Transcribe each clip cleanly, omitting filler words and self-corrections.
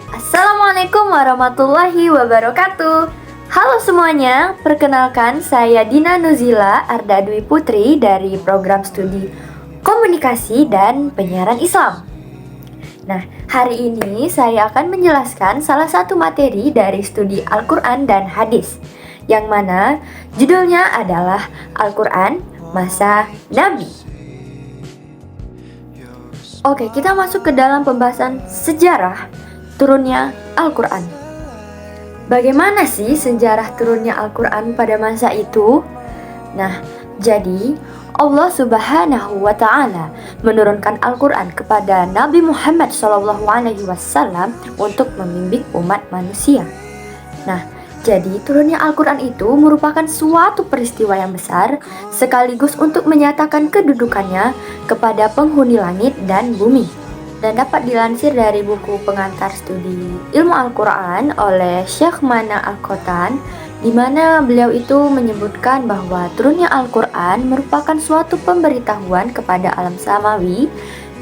Assalamualaikum warahmatullahi wabarakatuh. Halo semuanya, perkenalkan saya Dina Nuzila Arda Dwi Putri dari program studi Komunikasi dan Penyiaran Islam. Nah, hari ini saya akan menjelaskan salah satu materi dari studi Al-Quran dan Hadis, yang mana judulnya adalah Al-Quran Masa Nabi. Oke, kita masuk ke dalam pembahasan sejarah turunnya Al-Quran. Bagaimana sih sejarah turunnya Al-Quran pada masa itu? Nah, jadi Allah Subhanahu wa Ta'ala menurunkan Al-Quran kepada Nabi Muhammad SAW untuk membimbing umat manusia. Nah, jadi turunnya Al-Quran itu merupakan suatu peristiwa yang besar sekaligus untuk menyatakan kedudukannya kepada penghuni langit dan bumi. Dan dapat dilansir dari buku pengantar studi ilmu Al-Quran oleh Syekh Mana Al-Qotan, di mana beliau itu menyebutkan bahwa turunnya Al-Quran merupakan suatu pemberitahuan kepada alam samawi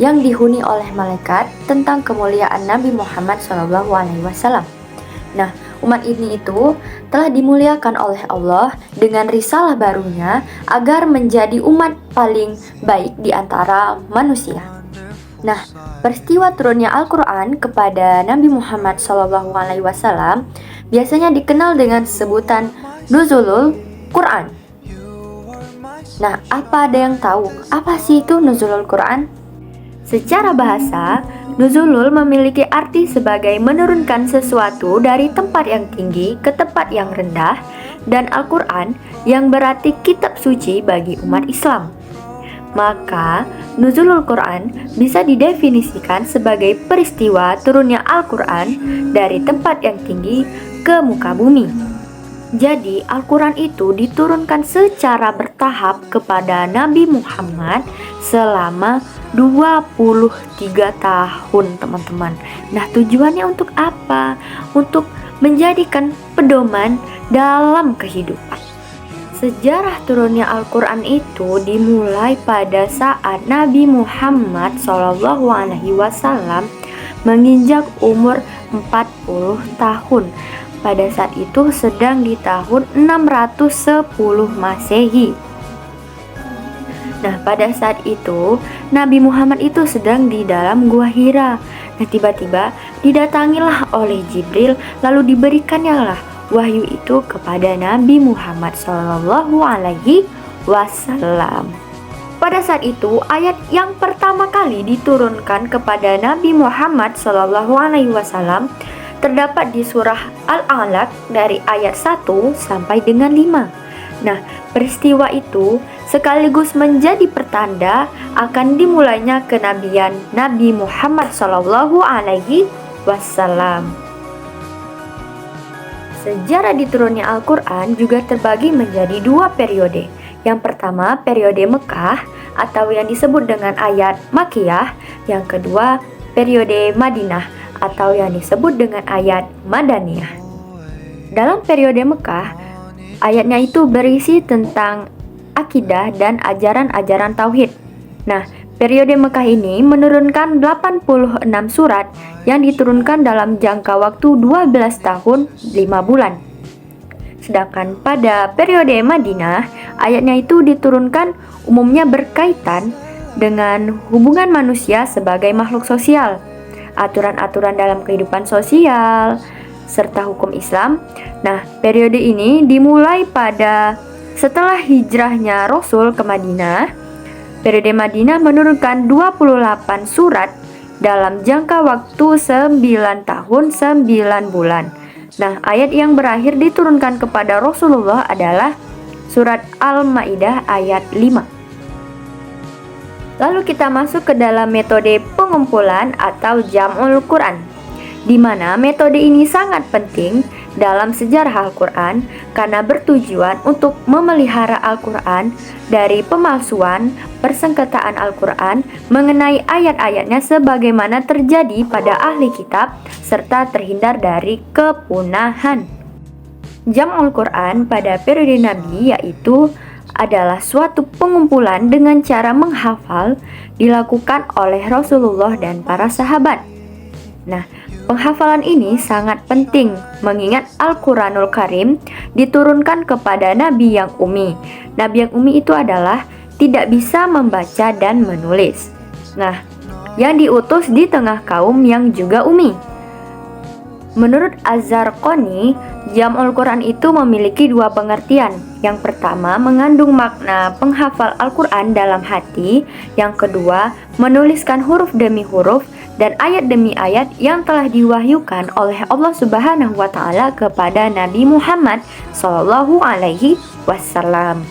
yang dihuni oleh malaikat tentang kemuliaan Nabi Muhammad SAW. Nah, umat ini itu telah dimuliakan oleh Allah dengan risalah barunya agar menjadi umat paling baik di antara manusia. Nah, peristiwa turunnya Al-Quran kepada Nabi Muhammad SAW biasanya dikenal dengan sebutan Nuzulul Quran. Nah, apa ada yang tahu apa sih itu Nuzulul Quran? Secara bahasa, Nuzulul memiliki arti sebagai menurunkan sesuatu dari tempat yang tinggi ke tempat yang rendah, dan Al-Quran yang berarti kitab suci bagi umat Islam. Maka, Nuzulul Quran bisa didefinisikan sebagai peristiwa turunnya Al-Quran dari tempat yang tinggi ke muka bumi. Jadi, Al-Quran itu diturunkan secara bertahap kepada Nabi Muhammad selama 23 tahun, teman-teman. Nah, tujuannya untuk apa? Untuk menjadikan pedoman dalam kehidupan. Sejarah turunnya Al-Quran itu dimulai pada saat Nabi Muhammad SAW menginjak umur 40 tahun. Pada saat itu sedang di tahun 610 Masehi. Nah, pada saat itu Nabi Muhammad itu sedang di dalam Gua Hira. Nah, tiba-tiba didatangilah oleh Jibril, lalu diberikannya lah wahyu itu kepada Nabi Muhammad SAW. Pada saat itu, ayat yang pertama kali diturunkan kepada Nabi Muhammad SAW terdapat di surah Al-Alaq dari ayat 1 sampai dengan 5. Nah, peristiwa itu sekaligus menjadi pertanda akan dimulainya kenabian Nabi Muhammad SAW. Sejarah diturunnya Al-Quran juga terbagi menjadi dua periode. Yang pertama, periode Mekah atau yang disebut dengan ayat Makkiyah. Yang kedua, periode Madinah atau yang disebut dengan ayat Madaniyah. Dalam periode Mekah, ayatnya itu berisi tentang akidah dan ajaran-ajaran tauhid. Nah, periode Mekah ini menurunkan 86 surat yang diturunkan dalam jangka waktu 12 tahun 5 bulan. Sedangkan pada periode Madinah, ayatnya itu diturunkan umumnya berkaitan dengan hubungan manusia sebagai makhluk sosial, aturan-aturan dalam kehidupan sosial, serta hukum Islam. Nah, periode ini dimulai pada setelah hijrahnya Rasul ke Madinah. Periode Madinah menurunkan 28 surat dalam jangka waktu 9 tahun 9 bulan. Nah, ayat yang berakhir diturunkan kepada Rasulullah adalah surat Al-Maidah ayat 5. Lalu kita masuk ke dalam metode pengumpulan atau Jam'ul Quran, di mana metode ini sangat penting dalam sejarah Al-Quran karena bertujuan untuk memelihara Al-Quran dari pemalsuan, persengketaan Al-Quran mengenai ayat-ayatnya sebagaimana terjadi pada ahli kitab serta terhindar dari kepunahan. Jam'ul Quran pada periode Nabi yaitu adalah suatu pengumpulan dengan cara menghafal dilakukan oleh Rasulullah dan para sahabat. Nah, Penghafalan ini sangat penting mengingat Al-Quranul Karim diturunkan kepada Nabi yang ummi. Nabi yang ummi itu adalah tidak bisa membaca dan menulis. Nah, yang diutus di tengah kaum yang juga ummi. Menurut Az-Zarqani, Jam'ul Quran itu memiliki dua pengertian. Yang pertama, mengandung makna penghafal Al-Quran dalam hati. Yang kedua, menuliskan huruf demi huruf dan ayat demi ayat yang telah diwahyukan oleh Allah Subhanahu wa Ta'ala kepada Nabi Muhammad Sallallahu Alaihi Wasallam.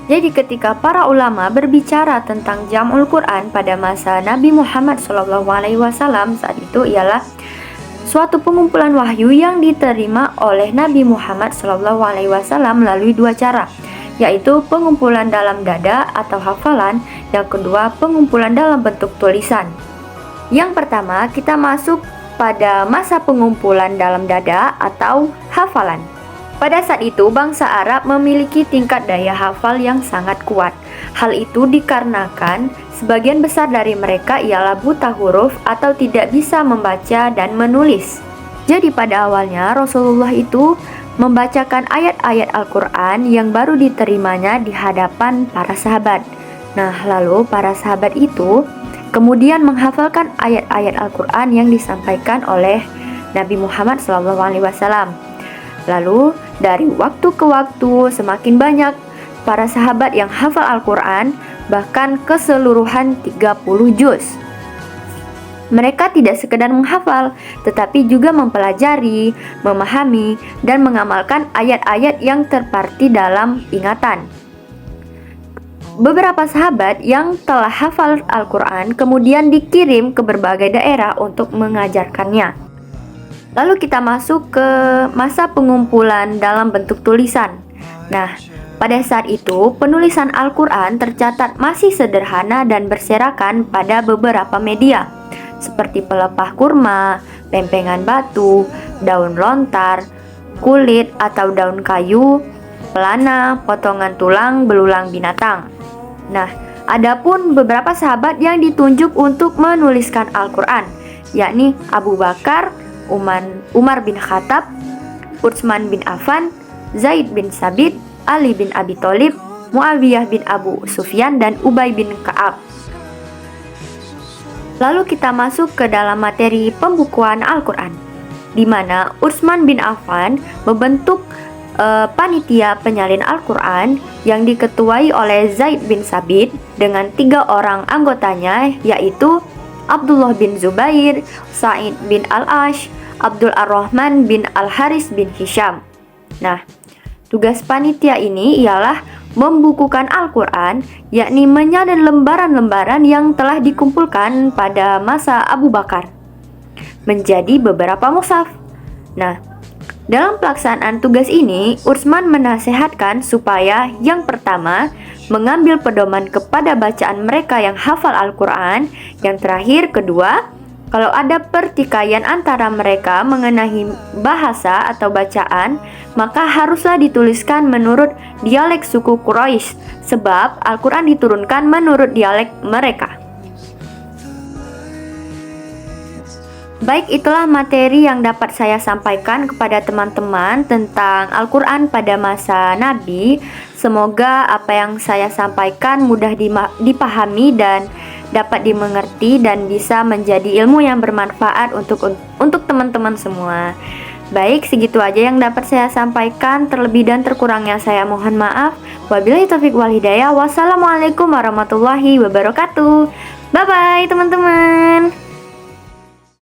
Jadi ketika para ulama berbicara tentang Jam'ul Quran pada masa Nabi Muhammad Sallallahu Alaihi Wasallam, saat itu ialah suatu pengumpulan wahyu yang diterima oleh Nabi Muhammad Sallallahu Alaihi Wasallam melalui dua cara, yaitu pengumpulan dalam dada atau hafalan, yang kedua pengumpulan dalam bentuk tulisan. Yang pertama, kita masuk pada masa pengumpulan dalam dada atau hafalan. Pada saat itu, bangsa Arab memiliki tingkat daya hafal yang sangat kuat. Hal itu dikarenakan sebagian besar dari mereka ialah buta huruf atau tidak bisa membaca dan menulis. Jadi pada awalnya Rasulullah itu membacakan ayat-ayat Al-Quran yang baru diterimanya di hadapan para sahabat. Nah, lalu para sahabat itu kemudian menghafalkan ayat-ayat Al-Quran yang disampaikan oleh Nabi Muhammad SAW. Lalu dari waktu ke waktu semakin banyak para sahabat yang hafal Al-Quran, bahkan keseluruhan 30 juz. Mereka tidak sekedar menghafal, tetapi juga mempelajari, memahami, dan mengamalkan ayat-ayat yang terparti dalam ingatan. Beberapa sahabat yang telah hafal Al-Quran kemudian dikirim ke berbagai daerah untuk mengajarkannya. Lalu kita masuk ke masa pengumpulan dalam bentuk tulisan. Nah, pada saat itu penulisan Al-Quran tercatat masih sederhana dan berserakan pada beberapa media, seperti pelepah kurma, lempengan batu, daun lontar, kulit atau daun kayu, pelana, potongan tulang belulang binatang. Nah, adapun beberapa sahabat yang ditunjuk untuk menuliskan Al-Quran, yakni Abu Bakar, Umar bin Khattab, Utsman bin Affan, Zaid bin Sabit, Ali bin Abi Thalib, Muawiyah bin Abu Sufyan, dan Ubay bin Ka'ab. Lalu kita masuk ke dalam materi pembukuan Al-Quran, di mana Utsman bin Affan membentuk panitia penyalin Al-Quran yang diketuai oleh Zaid bin Sabit dengan 3 orang anggotanya, yaitu Abdullah bin Zubair, Sa'id bin Al-Ash, Abdul Ar-Rahman bin Al-Haris bin Hisham. Nah, tugas panitia ini ialah membukukan Al-Quran, yakni menyalin lembaran-lembaran yang telah dikumpulkan pada masa Abu Bakar menjadi beberapa mushaf. Nah, dalam pelaksanaan tugas ini, Utsman menasehatkan supaya yang pertama, mengambil pedoman kepada bacaan mereka yang hafal Al-Quran. Yang terakhir, kedua, kalau ada pertikaian antara mereka mengenai bahasa atau bacaan, maka haruslah dituliskan menurut dialek suku Quraisy, sebab Al-Quran diturunkan menurut dialek mereka. Baik, itulah materi yang dapat saya sampaikan kepada teman-teman tentang Al-Quran pada masa Nabi. Semoga apa yang saya sampaikan mudah dipahami dan dapat dimengerti dan bisa menjadi ilmu yang bermanfaat untuk teman-teman semua. Baik, segitu aja yang dapat saya sampaikan. Terlebih dan terkurangnya saya mohon maaf. Wabillahi taufiq wal hidayah. Wassalamualaikum warahmatullahi wabarakatuh. Bye bye teman-teman.